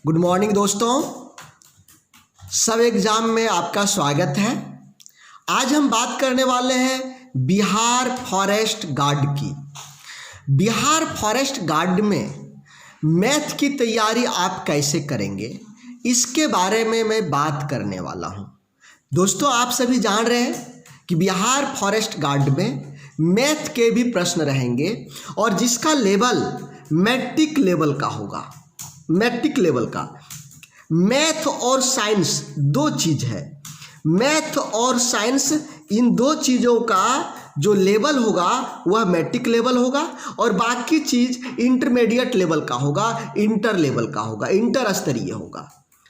Good morning दोस्तों, सब exam में आपका स्वागत है। आज हम बात करने वाले हैं बिहार फॉरेस्ट गार्ड की। बिहार फॉरेस्ट गार्ड में मैथ की तैयारी आप कैसे करेंगे, इसके बारे में मैं बात करने वाला हूं। दोस्तों, आप सभी जान रहे हैं कि बिहार फॉरेस्ट गार्ड में मैथ के भी प्रश्न रहेंगे और जिसका लेवल मैट्रिक लेवल का होगा। मैट्रिक लेवल का मैथ और साइंस दो चीज़ है। मैथ और साइंस, इन दो चीज़ों का जो लेवल होगा वह मैट्रिक लेवल होगा और बाकी चीज़ इंटरमीडिएट लेवल का होगा, इंटर लेवल का होगा, इंटर स्तरीय होगा।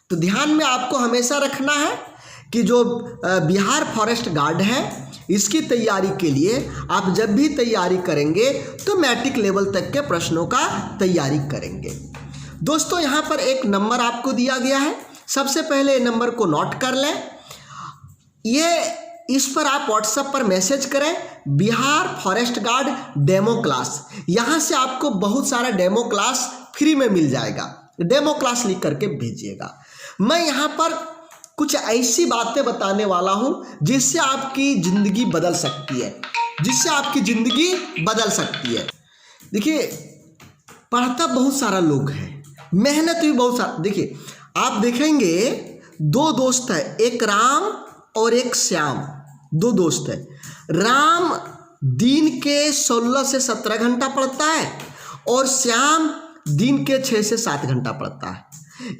तो ध्यान में आपको हमेशा रखना है कि जो बिहार फॉरेस्ट गार्ड है, इसकी तैयारी के लिए आप जब भी तैयारी करेंगे तो मैट्रिक लेवल तक के प्रश्नों का तैयारी करेंगे। दोस्तों, यहाँ पर एक नंबर आपको दिया गया है। सबसे पहले नंबर को नोट कर लें। इस पर आप व्हाट्सएप पर मैसेज करें Bihar forest guard demo class. यहाँ से आपको बहुत सारा डेमो क्लास फ्री में मिल जाएगा। डेमो क्लास लिख करके भेजिएगा। मैं यहाँ पर कुछ ऐसी बातें बताने वाला हूँ जिससे आपकी ज़िंदगी बदल सकती है, देखिए, पढ़ता बहुत सारा लोग है, मेहनत भी बहुत सारा। देखिए, आप देखेंगे दो दोस्त है, एक राम और एक श्याम। दो दोस्त है। राम दिन के 16 से 17 घंटा पढ़ता है और श्याम दिन के 6 से 7 घंटा पढ़ता है।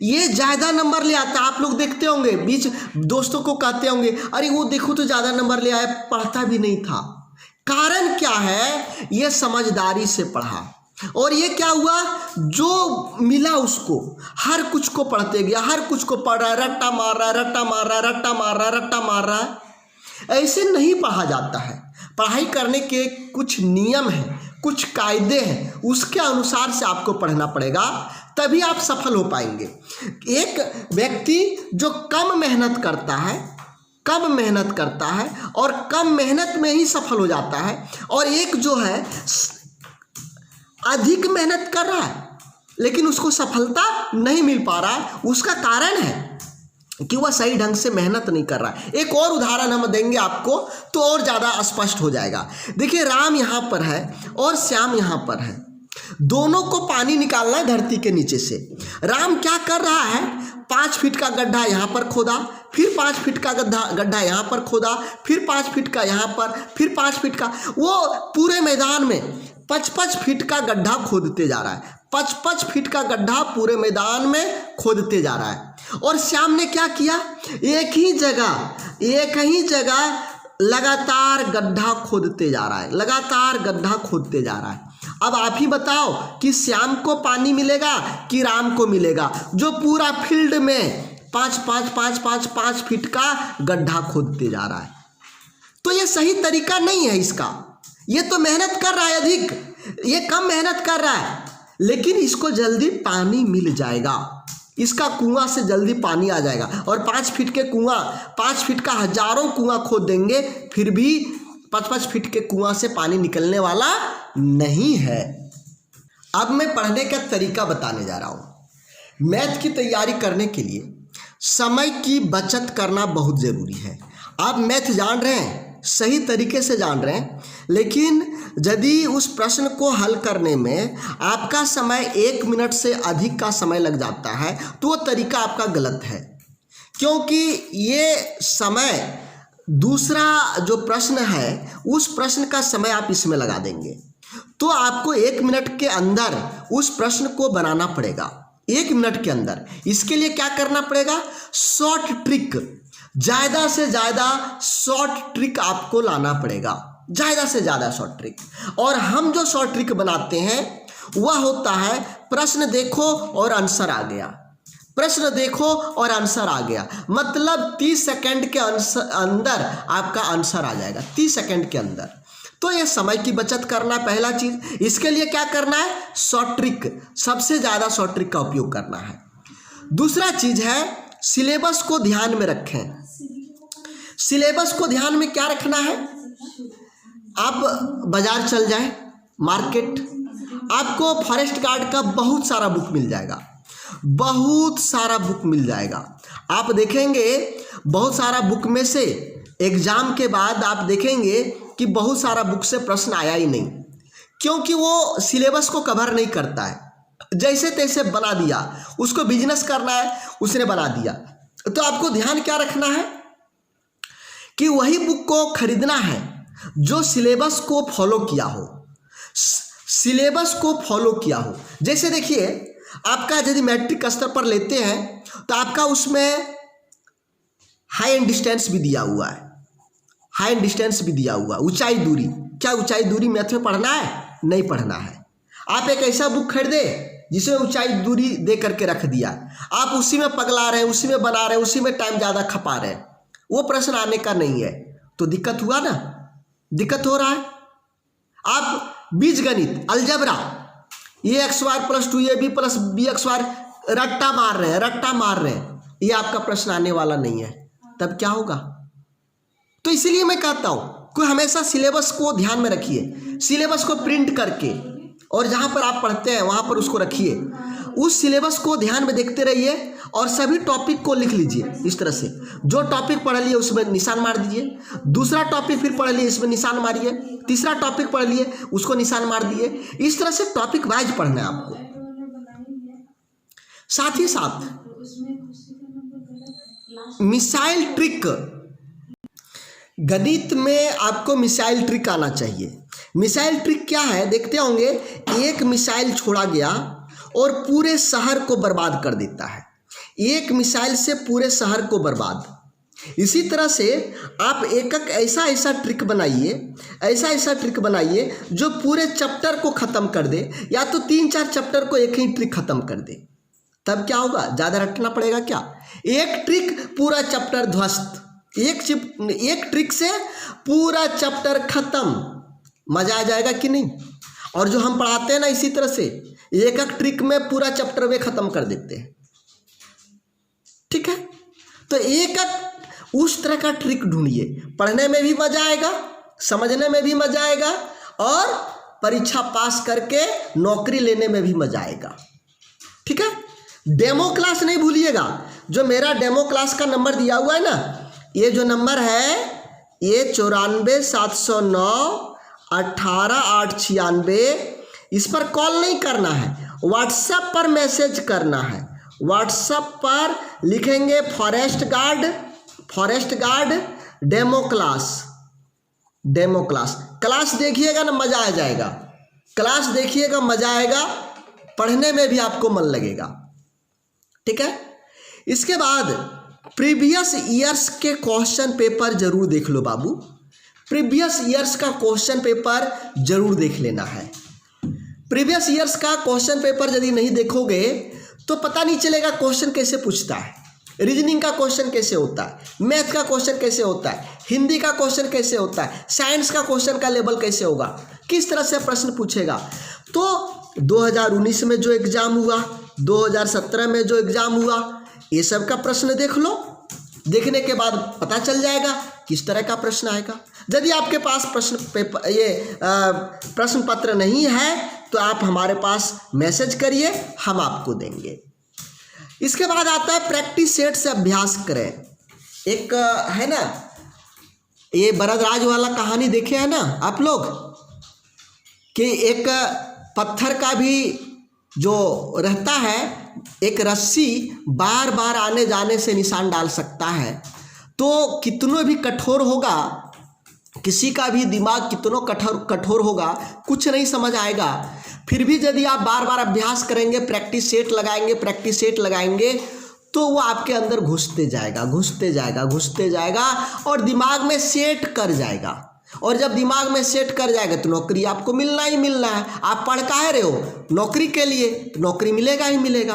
ये ज़्यादा नंबर ले आता है। आप लोग देखते होंगे, बीच दोस्तों को कहते होंगे, अरे वो देखो तो ज़्यादा नंबर ले आया, पढ़ता भी नहीं था। कारण क्या है? ये समझदारी से पढ़ा और ये क्या हुआ, जो मिला उसको हर कुछ को पढ़ते गया, हर कुछ को पढ़ रहा है, रट्टा मार रहा है। ऐसे नहीं पढ़ा जाता है। पढ़ाई करने के कुछ नियम हैं, कुछ कायदे हैं, उसके अनुसार से आपको पढ़ना पड़ेगा, तभी आप सफल हो पाएंगे। एक व्यक्ति जो कम मेहनत करता है और कम मेहनत में ही सफल हो जाता है, और एक जो है अधिक मेहनत कर रहा है लेकिन उसको सफलता नहीं मिल पा रहा है, उसका कारण है कि वह सही ढंग से मेहनत नहीं कर रहा है। एक और उदाहरण हम देंगे आपको तो और ज़्यादा स्पष्ट हो जाएगा। देखिए, राम यहाँ पर है और श्याम यहाँ पर है। दोनों को पानी निकालना है धरती के नीचे से। राम क्या कर रहा है, 5 फीट का गड्ढा यहाँ पर खोदा, फिर 5 फीट का गड्ढा यहाँ पर खोदा, फिर 5 फीट का यहाँ पर, फिर 5 फीट का। वो पूरे मैदान में 55 फीट का गड्ढा खोदते जा रहा है। 55 फीट का गड्ढा पूरे मैदान में खोदते जा रहा है। और श्याम ने क्या किया, एक ही जगह लगातार गड्ढा खोदते जा रहा है। अब आप ही बताओ कि श्याम को पानी मिलेगा कि राम को मिलेगा, जो पूरा फील्ड में 5 फीट का गड्ढा खोदते जा रहा है। तो ये सही तरीका नहीं है इसका। ये तो मेहनत कर रहा है अधिक, ये कम मेहनत कर रहा है, लेकिन इसको जल्दी पानी मिल जाएगा, इसका कुआं से जल्दी पानी आ जाएगा। और 5 फीट के कुआं, 5 फीट का हजारों कुआं खोद देंगे, फिर भी 5 फीट के कुआं से पानी निकलने वाला नहीं है। अब मैं पढ़ने का तरीका बताने जा रहा हूं। मैथ की तैयारी करने के लिए समय की बचत करना बहुत ज़रूरी है। आप मैथ जान रहे हैं, सही तरीके से जान रहे हैं, लेकिन यदि उस प्रश्न को हल करने में आपका समय 1 मिनट से अधिक का समय लग जाता है तो वो तरीका आपका गलत है। क्योंकि ये समय, दूसरा जो प्रश्न है उस प्रश्न का समय आप इसमें लगा देंगे, तो आपको 1 मिनट के अंदर उस प्रश्न को बनाना पड़ेगा। 1 मिनट के अंदर। इसके लिए क्या करना पड़ेगा, शॉर्ट ट्रिक, ज़्यादा से ज़्यादा शॉर्ट ट्रिक आपको लाना पड़ेगा, ज़्यादा से ज़्यादा शॉर्ट ट्रिक। और हम जो शॉर्ट ट्रिक बनाते हैं वह होता है, प्रश्न देखो और आंसर आ गया, मतलब 30 सेकंड के अंदर आपका आंसर आ जाएगा, 30 सेकंड के अंदर। तो ये समय की बचत करना पहला चीज़। इसके लिए क्या करना है, शॉर्ट ट्रिक, सबसे ज़्यादा शॉर्ट ट्रिक का उपयोग करना है। दूसरा चीज़ है, सिलेबस को ध्यान में रखें। सिलेबस को ध्यान में क्या रखना है, आप बाजार चल जाए, मार्केट, आपको फॉरेस्ट गार्ड का बहुत सारा बुक मिल जाएगा। बहुत सारा बुक मिल जाएगा। आप देखेंगे बहुत सारा बुक में से एग्जाम के बाद आप देखेंगे कि बहुत सारा बुक से प्रश्न आया ही नहीं, क्योंकि वो सिलेबस को कवर नहीं करता है, जैसे तैसे बना दिया। उसको बिजनेस करना है, उसने बना दिया। तो आपको ध्यान क्या रखना है कि वही बुक को खरीदना है जो सिलेबस को फॉलो किया हो, सिलेबस को फॉलो किया हो। जैसे देखिए, आपका यदि मैट्रिक स्तर पर लेते हैं तो आपका उसमें हाई एंड डिस्टेंस भी दिया हुआ है, हाई एंड डिस्टेंस भी दिया हुआ, ऊंचाई दूरी। क्या ऊंचाई दूरी मैथ में पढ़ना है? नहीं पढ़ना है। आप एक ऐसा बुक खरीदे जिसमें ऊंचाई दूरी दे करके रख दिया, आप उसी में पगला रहे हैं, उसी में बना रहे हैं, उसी में टाइम ज़्यादा खपा रहे हैं, वो प्रश्न आने का नहीं है, तो दिक्कत हुआ ना, दिक्कत हो रहा है। आप बीजगणित, अलजबरा, ये एक्स वार प्लस 2ab प्लस bx वार रट्टा मार रहे हैं, रट्टा मार रहे हैं, ये आपका प्रश्न आने वाला नहीं है, तब क्या होगा? तो इसीलिए मैं कहता हूं कि हमेशा सिलेबस को ध्यान में रखिए, सिलेबस को प्रिंट करके और जहां पर आप पढ़ते हैं वहां पर उसको रखिए, उस सिलेबस को ध्यान में देखते रहिए और सभी टॉपिक को लिख लीजिए। इस तरह से जो टॉपिक पढ़ लिए उसमें निशान मार दीजिए, दूसरा टॉपिक फिर पढ़ लिए इसमें निशान मारिए, तीसरा टॉपिक पढ़ लिए उसको निशान मार दिए। इस तरह से टॉपिक वाइज पढ़ना है आपको। साथ ही साथ मिसाइल ट्रिक, गणित में आपको मिसाइल ट्रिक आना चाहिए। मिसाइल ट्रिक क्या है देखते होंगे, एक मिसाइल छोड़ा गया और पूरे शहर को बर्बाद कर देता है, एक मिसाइल से पूरे शहर को बर्बाद। इसी तरह से आप एक ऐसा ऐसा ट्रिक बनाइए, ऐसा ऐसा ट्रिक बनाइए जो पूरे चैप्टर को ख़त्म कर दे, या तो 3-4 चैप्टर को एक ही ट्रिक ख़त्म कर दे। तब क्या होगा? ज़्यादा रटना पड़ेगा क्या? एक ट्रिक पूरा चैप्टर ध्वस्त, एक ट्रिक से पूरा चैप्टर खत्म। मजा आ जाएगा कि नहीं? और जो हम पढ़ाते हैं ना, इसी तरह से एक ट्रिक में पूरा चैप्टर वे खत्म कर देते हैं। ठीक है, तो एक उस तरह का ट्रिक ढूंढिए, पढ़ने में भी मजा आएगा, समझने में भी मजा आएगा और परीक्षा पास करके नौकरी लेने में भी मजा आएगा। ठीक है, डेमो क्लास नहीं भूलिएगा। जो मेरा डेमो क्लास का नंबर दिया हुआ है ना, ये जो नंबर है ये 94,709,18,896, इस पर कॉल नहीं करना है, व्हाट्सएप पर मैसेज करना है। व्हाट्सएप पर लिखेंगे forest guard demo class, demo class. Class देखिएगा ना, मज़ा आ जाएगा, क्लास देखिएगा मज़ा आएगा, पढ़ने में भी आपको मन लगेगा। ठीक है, इसके बाद प्रीवियस ईयर्स के क्वेश्चन पेपर जरूर देख लो बाबू, प्रीवियस ईयर्स का क्वेश्चन पेपर जरूर देख लेना है। प्रीवियस ईयर्स का क्वेश्चन पेपर यदि नहीं देखोगे तो पता नहीं चलेगा क्वेश्चन कैसे पूछता है, रीजनिंग का क्वेश्चन कैसे होता है, मैथ का क्वेश्चन कैसे होता है, हिंदी का क्वेश्चन कैसे होता है, साइंस का क्वेश्चन का लेवल कैसे होगा, किस तरह से प्रश्न पूछेगा। तो 2019 में जो एग्ज़ाम हुआ, 2017 में जो एग्ज़ाम हुआ, ये सब का प्रश्न देख लो, देखने के बाद पता चल जाएगा किस तरह का प्रश्न आएगा। यदि आपके पास प्रश्न पत्र नहीं है तो आप हमारे पास मैसेज करिए, हम आपको देंगे। इसके बाद आता है प्रैक्टिस सेट से अभ्यास करें। एक है ना, ये बरदराज वाला कहानी देखे है ना आप लोग, कि एक पत्थर का भी जो रहता है, एक रस्सी बार बार आने जाने से निशान डाल सकता है। तो कितनों भी कठोर होगा, किसी का भी दिमाग कितनों कठोर होगा, कुछ नहीं समझ आएगा, फिर भी यदि आप बार बार अभ्यास करेंगे, प्रैक्टिस सेट लगाएंगे तो वो आपके अंदर घुसते जाएगा और दिमाग में सेट कर जाएगा। और जब दिमाग में सेट कर जाएगा तो नौकरी आपको मिलना ही मिलना है। आप पढ़ काहे रहे हो? नौकरी के लिए, तो नौकरी मिलेगा ही मिलेगा।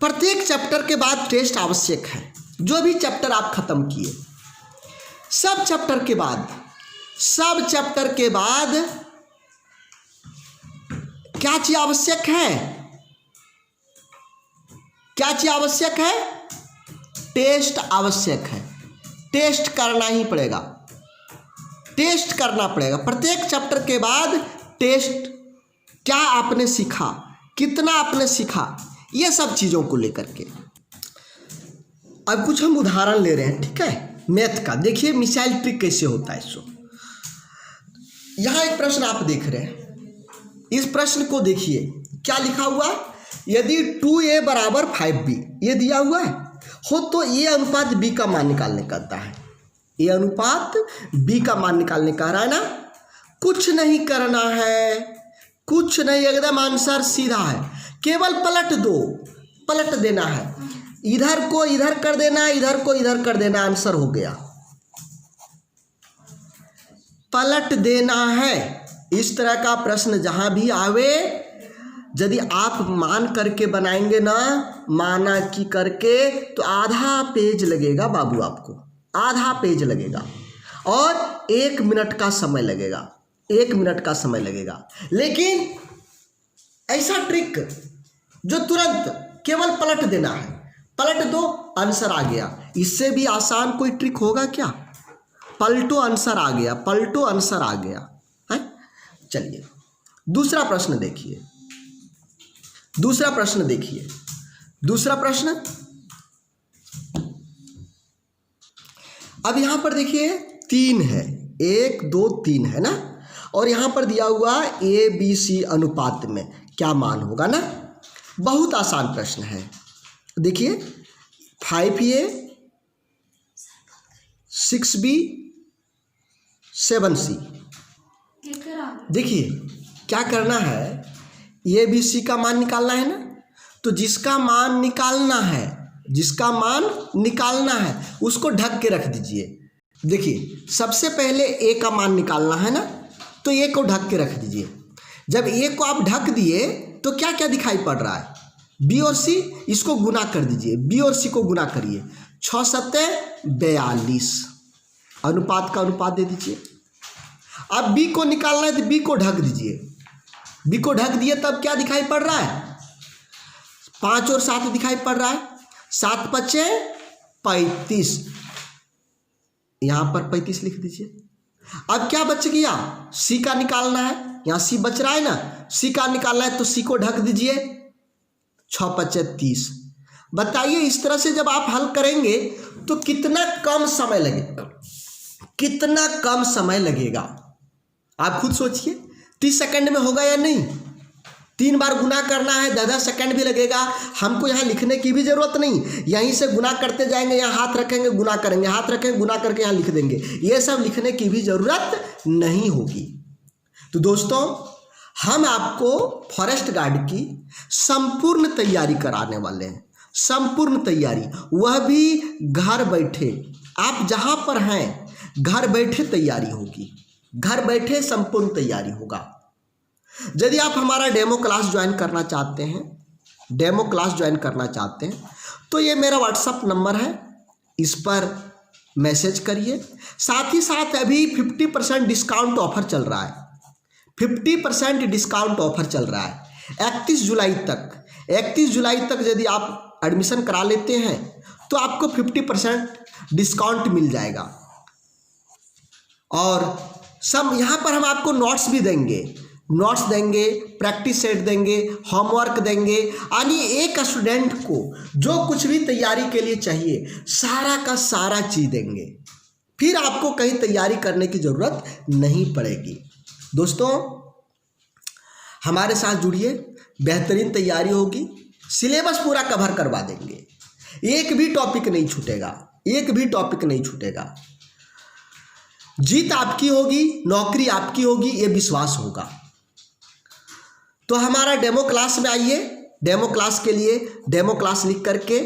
प्रत्येक चैप्टर के बाद टेस्ट आवश्यक है। जो भी चैप्टर आप खत्म किए, सब चैप्टर के बाद क्या चीज आवश्यक है? टेस्ट आवश्यक है। टेस्ट करना ही पड़ेगा, टेस्ट करना पड़ेगा। प्रत्येक चैप्टर के बाद टेस्ट, क्या आपने सीखा, कितना आपने सीखा, ये सब चीज़ों को लेकर के। अब कुछ हम उदाहरण ले रहे हैं, ठीक है, मैथ का। देखिए मिसाइल ट्रिक कैसे होता है। सो यहाँ एक प्रश्न आप देख रहे हैं, इस प्रश्न को देखिए क्या लिखा हुआ है। यदि 2a बराबर 5b ये दिया हुआ है हो तो a अनुपात b का मान निकालने कहता है। a अनुपात b का मान निकालने कह रहा है ना। कुछ नहीं करना है, कुछ नहीं, एकदम आंसर सीधा है। केवल पलट देना है, इधर को इधर कर देना, इधर को इधर कर देना, आंसर हो गया। पलट देना है। इस तरह का प्रश्न जहां भी आवे, यदि आप मान करके बनाएंगे ना, माना की करके, तो आधा पेज लगेगा बाबू, आपको आधा पेज लगेगा और 1 मिनट का समय लगेगा, 1 मिनट का समय लगेगा। लेकिन ऐसा ट्रिक जो तुरंत केवल पलट देना है, पलट दो आंसर आ गया। इससे भी आसान कोई ट्रिक होगा क्या? पलटो आंसर आ गया, पलटो आंसर आ गया है। चलिए दूसरा प्रश्न देखिए, दूसरा प्रश्न देखिए। दूसरा प्रश्न अब यहां पर देखिए 3 है, 1 2 3 है ना, और यहां पर दिया हुआ ABC अनुपात में क्या मान होगा ना। बहुत आसान प्रश्न है। देखिए 5A 6B 7C। देखिए क्या करना है, ABC का मान निकालना है ना, तो जिसका मान निकालना है उसको ढक के रख दीजिए। देखिए सबसे पहले A का मान निकालना है ना, तो A को ढक के रख दीजिए। जब A को आप ढक दिए तो क्या क्या दिखाई पड़ रहा है, B और C, इसको गुना कर दीजिए, B और C को गुना करिए, 6 7 42, अनुपात का अनुपात दे दीजिए। अब B को निकालना है तो B को ढक दीजिए, B को ढक दिए तब क्या दिखाई पड़ रहा है, 5 और 7 दिखाई पड़ रहा है, 7 5 35, यहां पर 35 लिख दीजिए। अब क्या बच गया, C का निकालना है, यहाँ C बच रहा है ना, C का निकालना है तो C को ढक दीजिए, 6 5 30। बताइए इस तरह से जब आप हल करेंगे तो कितना कम समय लगेगा, कितना कम समय लगेगा, आप खुद सोचिए। 30 सेकंड में होगा या नहीं? 3 बार गुना करना है, 10 सेकंड भी लगेगा। हमको यहाँ लिखने की भी जरूरत नहीं, यहीं से गुना करते जाएंगे, यहाँ हाथ रखेंगे गुना करेंगे, हाथ रखेंगे गुना करके यहाँ लिख देंगे। ये सब लिखने की भी जरूरत नहीं होगी। तो दोस्तों हम आपको फॉरेस्ट गार्ड की संपूर्ण तैयारी कराने वाले हैं, संपूर्ण तैयारी, वह भी घर बैठे। आप जहाँ पर हैं घर बैठे तैयारी होगी, घर बैठे संपूर्ण तैयारी होगा। यदि आप हमारा डेमो क्लास ज्वाइन करना चाहते हैं, डेमो क्लास ज्वाइन करना चाहते हैं तो ये मेरा व्हाट्सअप नंबर है, इस पर मैसेज करिए। साथ ही साथ अभी 50% डिस्काउंट ऑफर चल रहा है, 50% डिस्काउंट ऑफर चल रहा है 31 जुलाई तक। 31 जुलाई तक यदि आप एडमिशन करा लेते हैं तो आपको 50% डिस्काउंट मिल जाएगा। और सब यहाँ पर हम आपको नोट्स भी देंगे, नोट्स देंगे, प्रैक्टिस सेट देंगे, होमवर्क देंगे, यानी एक स्टूडेंट को जो कुछ भी तैयारी के लिए चाहिए सारा का सारा चीज़ देंगे, फिर आपको कहीं तैयारी करने की ज़रूरत नहीं पड़ेगी। दोस्तों हमारे साथ जुड़िए, बेहतरीन तैयारी होगी, सिलेबस पूरा कवर करवा देंगे, एक भी टॉपिक नहीं छूटेगा, एक भी टॉपिक नहीं छूटेगा। जीत आपकी होगी, नौकरी आपकी होगी, ये विश्वास होगा। तो हमारा डेमो क्लास में आइए। डेमो क्लास के लिए डेमो क्लास लिख करके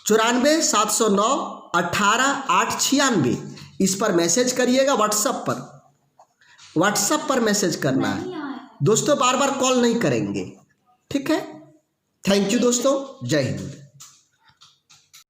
94 709 18 896 इस पर मैसेज करिएगा। व्हाट्सएप पर मैसेज करना है दोस्तों, बार बार कॉल नहीं करेंगे, ठीक है। थैंक यू दोस्तों, जय हिंद।